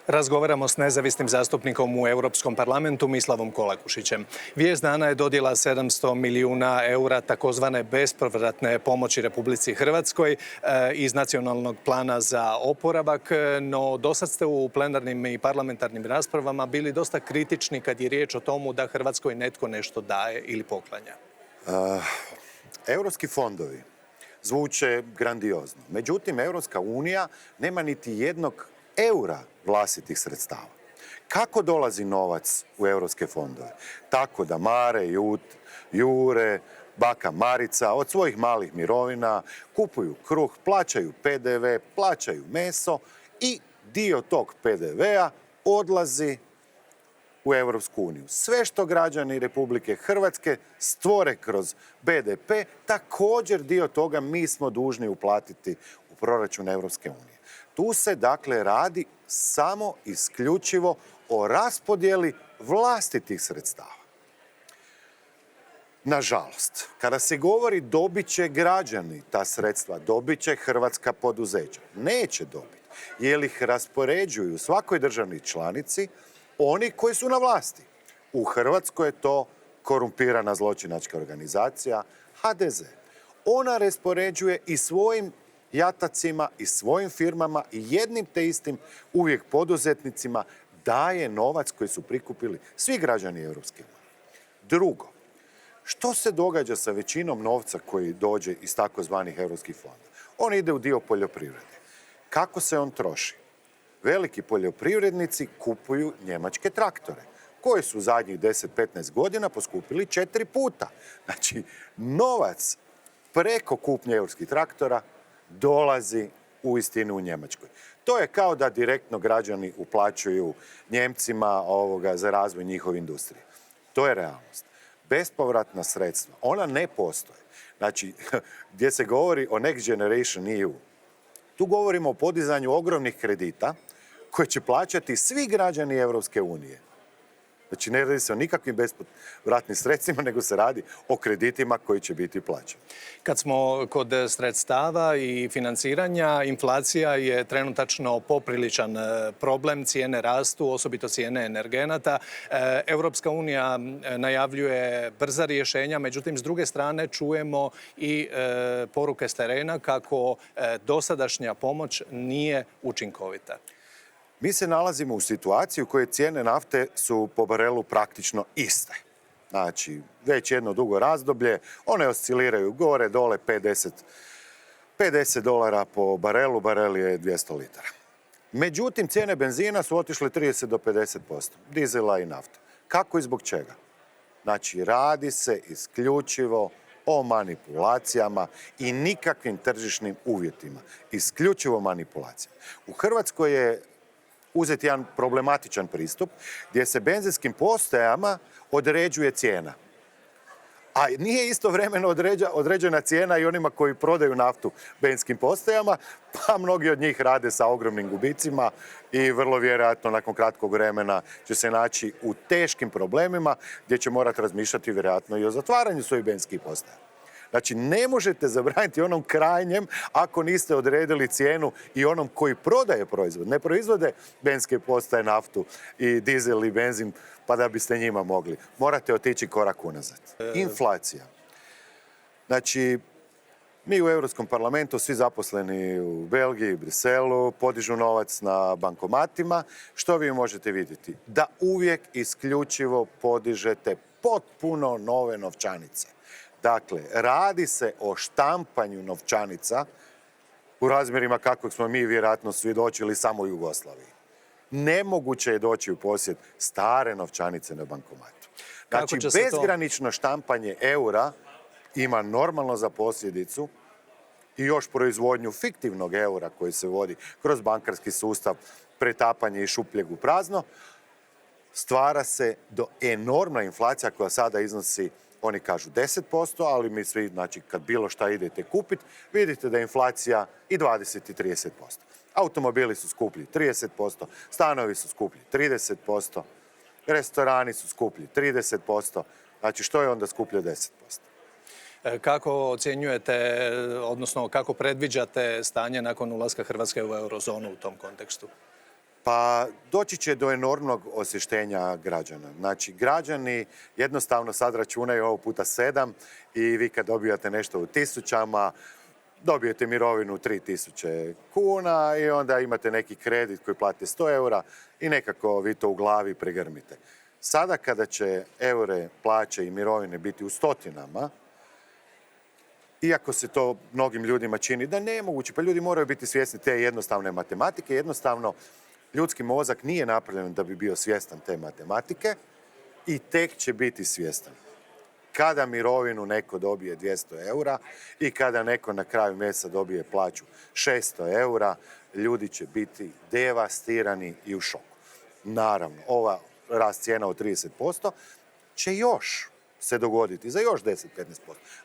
Razgovaramo s nezavisnim zastupnikom u Europskom parlamentu Mislavom Kolakušićem. Vijest dana je dodjela 700 milijuna eura takozvane bespovratne pomoći Republici Hrvatskoj iz Nacionalnog plana za oporavak, no dosad ste u plenarnim i parlamentarnim raspravama bili dosta kritični kad je riječ o tomu da Hrvatskoj netko nešto daje ili poklanja. Europski fondovi zvuče grandiozno. Međutim, Europska unija nema niti jednog eura vlastitih sredstava. Kako dolazi novac u europske fondove? Tako da Mare, Jure, baka Marica od svojih malih mirovina kupuju kruh, plaćaju PDV, plaćaju meso i dio tog PDV-a odlazi u Europsku uniju. Sve što građani Republike Hrvatske stvore kroz BDP, također dio toga mi smo dužni uplatiti u proračun Europske unije. Tu se dakle radi samo isključivo o raspodjeli vlastitih sredstava. Nažalost, kada se govori dobit će građani ta sredstva, dobit će hrvatska poduzeća. Neće dobiti, jer ih raspoređuju u svakoj državnoj članici oni koji su na vlasti. U Hrvatskoj je to korumpirana zločinačka organizacija HDZ. Ona raspoređuje i svojim jatacima i svojim firmama i jednim te istim uvijek poduzetnicima daje novac koji su prikupili svi građani Europske unije. Drugo, što se događa sa većinom novca koji dođe iz takozvanih europskih fondova? On ide u dio poljoprivrede. Kako se on troši? Veliki poljoprivrednici kupuju njemačke traktore, koji su u zadnjih 10-15 godina poskupili 4 puta. Znači, novac preko kupnje europskih traktora dolazi uistinu u Njemačkoj. To je kao da direktno građani uplaćuju Njemcima za razvoj njihove industrije. To je realnost. Bespovratna sredstva, ona ne postoje. Znači, gdje se govori o Next Generation EU, tu govorimo o podizanju ogromnih kredita koje će plaćati svi građani Europske unije. Znači, ne radi se o nikakvim bespovratnim sredstvima, nego se radi o kreditima koji će biti plaćeni. Kad smo kod sredstava i financiranja, inflacija je trenutačno popriličan problem, cijene rastu, osobito cijene energenata. Europska unija najavljuje brza rješenja, međutim, s druge strane čujemo i poruke s terena kako dosadašnja pomoć nije učinkovita. Mi se nalazimo u situaciji u kojoj cijene nafte su po barelu praktično iste. Znači, već jedno dugo razdoblje, one osciliraju gore, dole, 50 dolara po barelu, barel je 200 litara. Međutim, cijene benzina su otišle 30 do 50%, dizela i nafta. Kako i zbog čega? Znači, radi se isključivo o manipulacijama i nikakvim tržišnim uvjetima. Isključivo manipulacijama. U Hrvatskoj je uzeti jedan problematičan pristup gdje se benzinskim postajama određuje cijena. A nije istovremeno određena cijena i onima koji prodaju naftu benzinskim postajama, pa mnogi od njih rade sa ogromnim gubicima i vrlo vjerojatno nakon kratkog vremena će se naći u teškim problemima gdje će morati razmišljati vjerojatno i o zatvaranju svojih benzinskih postaja. Znači, ne možete zabraniti onom krajnjem ako niste odredili cijenu i onom koji prodaje proizvod. Ne proizvode benzinske postaje naftu i dizel i benzin pa da biste njima mogli. Morate otići korak unazad. Inflacija. Znači, mi u Europskom parlamentu, svi zaposleni u Belgiji i Briselu, podižu novac na bankomatima. Što vi možete vidjeti? Da uvijek isključivo podižete potpuno nove novčanice. Dakle, radi se o štampanju novčanica u razmjerima kakvog smo mi vjerojatno svjedočili samo u Jugoslaviji. Nemoguće je doći u posjed stare novčanice na bankomatu. Znači, bezgranično štampanje eura ima normalno za posljedicu i još proizvodnju fiktivnog eura koji se vodi kroz bankarski sustav, pretapanje iz šupljeg u prazno, stvara se enormna inflacija koja sada iznosi, oni kažu 10%, ali mi svi, znači, kad bilo šta idete kupiti, vidite da je inflacija i 20 i 30%. Automobili su skuplji 30%, stanovi su skuplji 30%, restorani su skuplji 30%. Znači, što je onda skuplje 10%? Kako ocjenjujete, odnosno kako predviđate stanje nakon ulaska Hrvatske u eurozonu u tom kontekstu? Pa doći će do enormnog osvještenja građana. Znači, građani jednostavno sad računaju ovo puta 7 i vi kad dobijate nešto u tisućama, dobijete mirovinu 3000 kuna i onda imate neki kredit koji plate 100 eura i nekako vi to u glavi pregrmite. Sada kada će eure, plaće i mirovine biti u stotinama, iako se to mnogim ljudima čini da je moguće, pa ljudi moraju biti svjesni te jednostavne matematike. Jednostavno, ljudski mozak nije napravljen da bi bio svjestan te matematike i tek će biti svjestan. Kada mirovinu neko dobije 200 eura i kada neko na kraju mjeseca dobije plaću 600 eura, ljudi će biti devastirani i u šoku. Naravno, ova rast cijena od 30% će još se dogoditi za još 10-15%.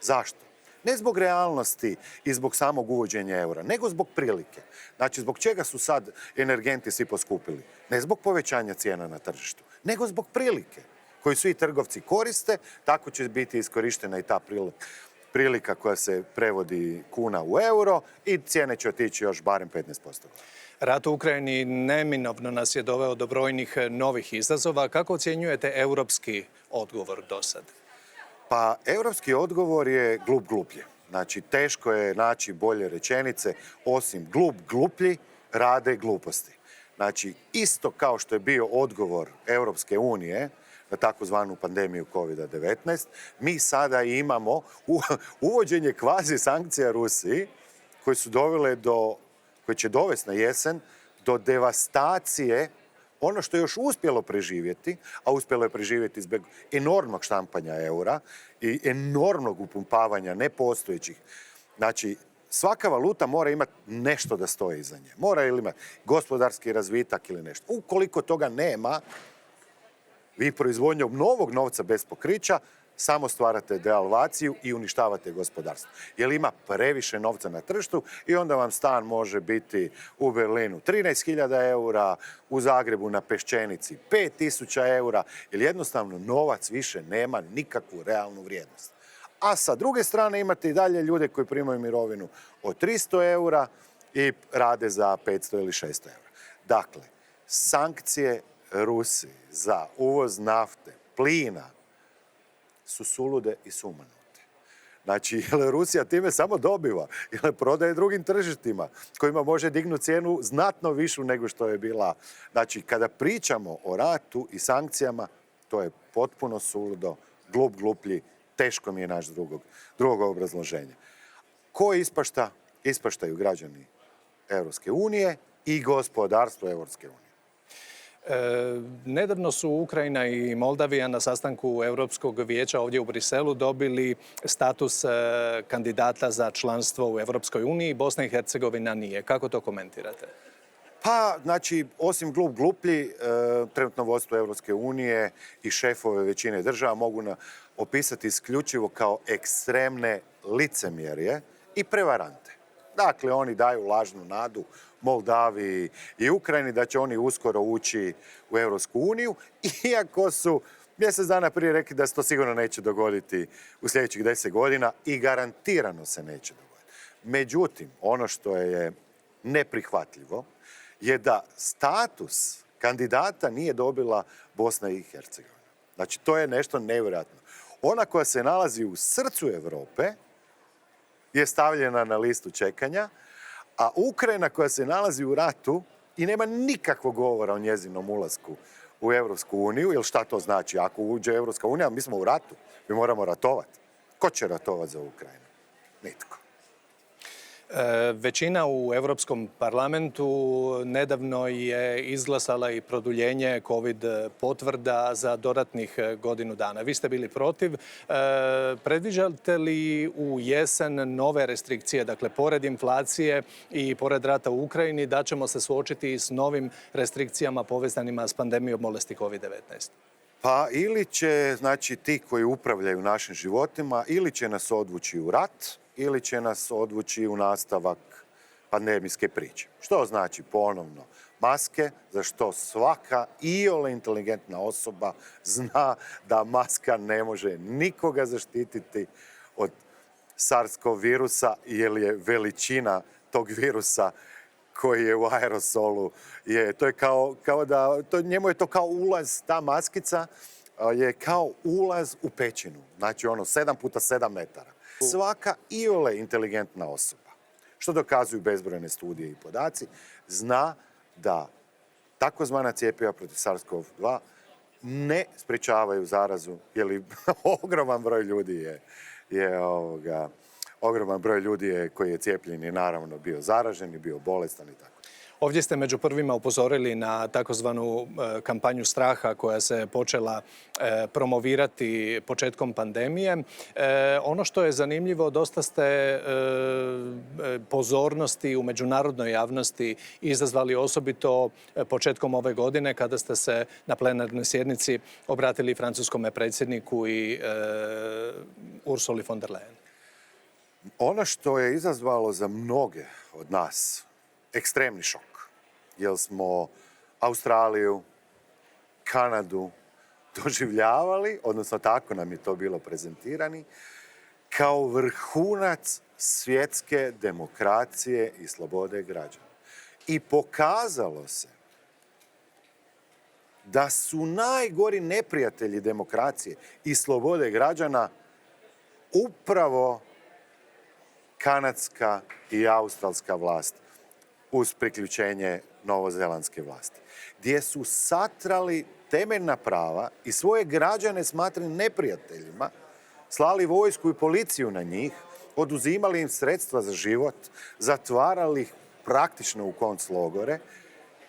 Zašto? Ne zbog realnosti i zbog samog uvođenja eura, nego zbog prilike. Znači, zbog čega su sad energenti svi poskupili? Ne zbog povećanja cijena na tržištu, nego zbog prilike koju svi trgovci koriste. Tako će biti iskorištena i ta prilika koja se prevodi kuna u euro i cijene će otići još barem 15%. Rat u Ukrajini neminovno nas je doveo do brojnih novih izazova. Kako ocjenjujete europski odgovor do sad? Pa, europski odgovor je glup gluplje. Znači, teško je naći bolje rečenice, osim glup gluplji rade gluposti. Znači, isto kao što je bio odgovor Europske unije na takozvanu pandemiju COVID-19, mi sada imamo uvođenje kvazi sankcija Rusiji koje će dovesti na jesen do devastacije ono što je još uspjelo preživjeti, a uspjelo je preživjeti zbog enormnog štampanja eura i enormnog upumpavanja nepostojećih. Znači, svaka valuta mora imati nešto da stoji iza nje. Mora ili imati gospodarski razvitak ili nešto. Ukoliko toga nema, vi proizvodnjom novog novca bez pokrića samo stvarate devalvaciju i uništavate gospodarstvo. Jer ima previše novca na tržištu i onda vam stan može biti u Berlinu 13.000 eura, u Zagrebu na Peščenici 5.000 eura, jer jednostavno novac više nema nikakvu realnu vrijednost. A sa druge strane imate i dalje ljude koji primaju mirovinu od 300 eura i rade za 500 ili 600 eura. Dakle, sankcije Rusiji za uvoz nafte, plina, su sulude i sumanute. Znači, jer Rusija time samo dobiva, jer prodaje drugim tržištima, kojima može dignuti cijenu znatno višu nego što je bila. Znači, kada pričamo o ratu i sankcijama, to je potpuno suludo, glup gluplji, teško mi je naći drugog obrazloženja. Ko ispašta? Ispaštaju građani Europske unije i gospodarstvo Europske unije. Nedavno su Ukrajina i Moldavija na sastanku Europskog vijeća ovdje u Briselu dobili status kandidata za članstvo u Europskoj uniji. Bosna i Hercegovina nije. Kako to komentirate? Pa, znači, osim glup gluplji, trenutno vodstvo Europske unije i šefove većine država mogu opisati isključivo kao ekstremne licemjerje i prevarante. Dakle, oni daju lažnu nadu Moldaviji i Ukrajini da će oni uskoro ući u Europsku uniju, iako su mjesec dana prije rekli da se to sigurno neće dogoditi u sljedećih 10 godina i garantirano se neće dogoditi. Međutim, ono što je neprihvatljivo je da status kandidata nije dobila Bosna i Hercegovina. Znači, to je nešto nevjerojatno. Ona koja se nalazi u srcu Europe je stavljena na listu čekanja, a Ukrajina koja se nalazi u ratu i nema nikakvog govora o njezinom ulasku u Europsku uniju, jer šta to znači? Ako uđe Europska unija, mi smo u ratu, mi moramo ratovati. Ko će ratovati za Ukrajinu? Nitko. Većina u Europskom parlamentu nedavno je izglasala i produljenje COVID potvrda za dodatnih godinu dana. Vi ste bili protiv. Predviđate li u jesen nove restrikcije, dakle, pored inflacije i pored rata u Ukrajini, da ćemo se suočiti s novim restrikcijama povezanima s pandemijom bolesti COVID-19? Pa ili će, znači, ti koji upravljaju našim životima, ili će nas odvući u rat, ili će nas odvući u nastavak pandemijske priče. Što znači ponovno maske, za što svaka iole inteligentna osoba zna da maska ne može nikoga zaštititi od SARS-CoV virusa, jer je veličina tog virusa koji je u aerosolu. To je kao da, njemu je to kao ulaz, ta maskica je kao ulaz u pećinu. Znači 7x7 metara. Svaka iole inteligentna osoba, što dokazuju bezbrojne studije i podaci, zna da takozvana cjepiva protiv SARS-CoV-2 ne sprječavaju zarazu, jer ogroman broj ljudi ogroman broj ljudi koji je cijepljen je naravno bio zaražen i bio bolestan i tako. Ovdje ste među prvima upozorili na takozvanu kampanju straha koja se počela promovirati početkom pandemije. Ono što je zanimljivo, dosta ste pozornosti u međunarodnoj javnosti izazvali osobito početkom ove godine kada ste se na plenarnoj sjednici obratili francuskom predsjedniku i Ursuli von der Leyen. Ono što je izazvalo za mnoge od nas ekstremni šok, jer smo Australiju, Kanadu doživljavali, odnosno tako nam je to bilo prezentirani, kao vrhunac svjetske demokracije i slobode građana. I pokazalo se da su najgori neprijatelji demokracije i slobode građana upravo kanadska i australska vlast uz priključenje novozelandske vlasti, gdje su satrali temeljna prava i svoje građane smatrali neprijateljima, slali vojsku i policiju na njih, oduzimali im sredstva za život, zatvarali ih praktično u konclogore.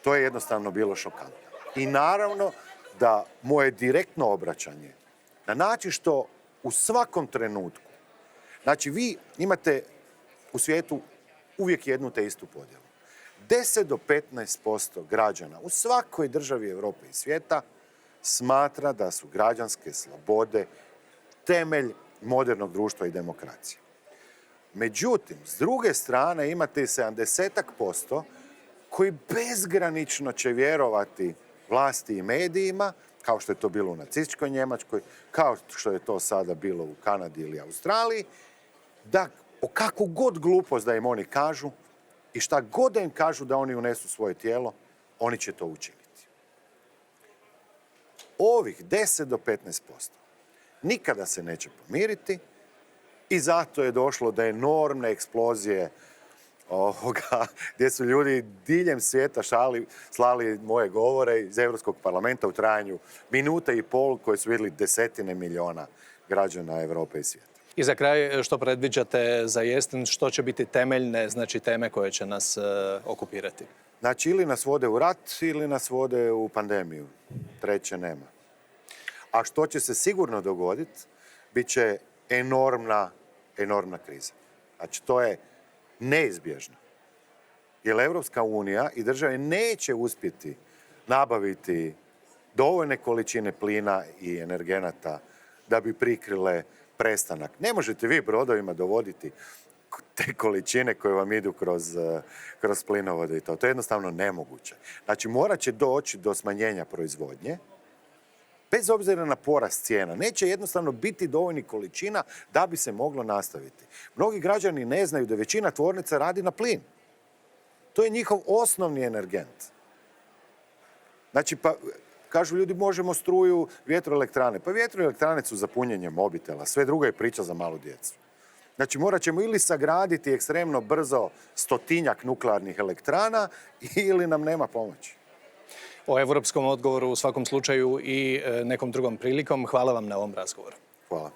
To je jednostavno bilo šokantno. I naravno da moje direktno obraćanje na način što u svakom trenutku, znači vi imate u svijetu uvijek jednu te istu podjelu. 10 do 15% građana u svakoj državi Europe i svijeta smatra da su građanske slobode temelj modernog društva i demokracije. Međutim, s druge strane imate i 70% koji bezgranično će vjerovati vlasti i medijima, kao što je to bilo u nacističkoj Njemačkoj, kao što je to sada bilo u Kanadi ili Australiji, da o kakvu god glupost da im oni kažu i šta god da im kažu da oni unesu svoje tijelo, oni će to učiniti. Ovih 10 do 15% nikada se neće pomiriti i zato je došlo do enormne eksplozije gdje su ljudi diljem svijeta slali moje govore iz Europskog parlamenta u trajanju minuta i pol koje su vidjeli desetine miliona građana Europe i svijeta. I za kraj, što predviđate za jesen, što će biti temeljne, znači teme koje će nas okupirati? Znači, ili nas vode u rat, ili nas vode u pandemiju. Treće nema. A što će se sigurno dogoditi, bit će enormna kriza. Znači, to je neizbježno. Jer Europska unija i države neće uspjeti nabaviti dovoljne količine plina i energenata da bi prikrile prestanak. Ne možete vi brodovima dovoditi te količine koje vam idu kroz plinovode i to. To je jednostavno nemoguće. Znači, morat će doći do smanjenja proizvodnje, bez obzira na porast cijena. Neće jednostavno biti dovoljnih količina da bi se moglo nastaviti. Mnogi građani ne znaju da većina tvornica radi na plin. To je njihov osnovni energent. Znači, pa kažu ljudi, možemo struju, vjetroelektrane. Pa vjetroelektrane su za punjenje mobitela, sve drugo je priča za malu djecu. Znači, morat ćemo ili sagraditi ekstremno brzo 100-tinjak nuklearnih elektrana ili nam nema pomoći. O europskom odgovoru u svakom slučaju i nekom drugom prilikom. Hvala vam na ovom razgovoru. Hvala.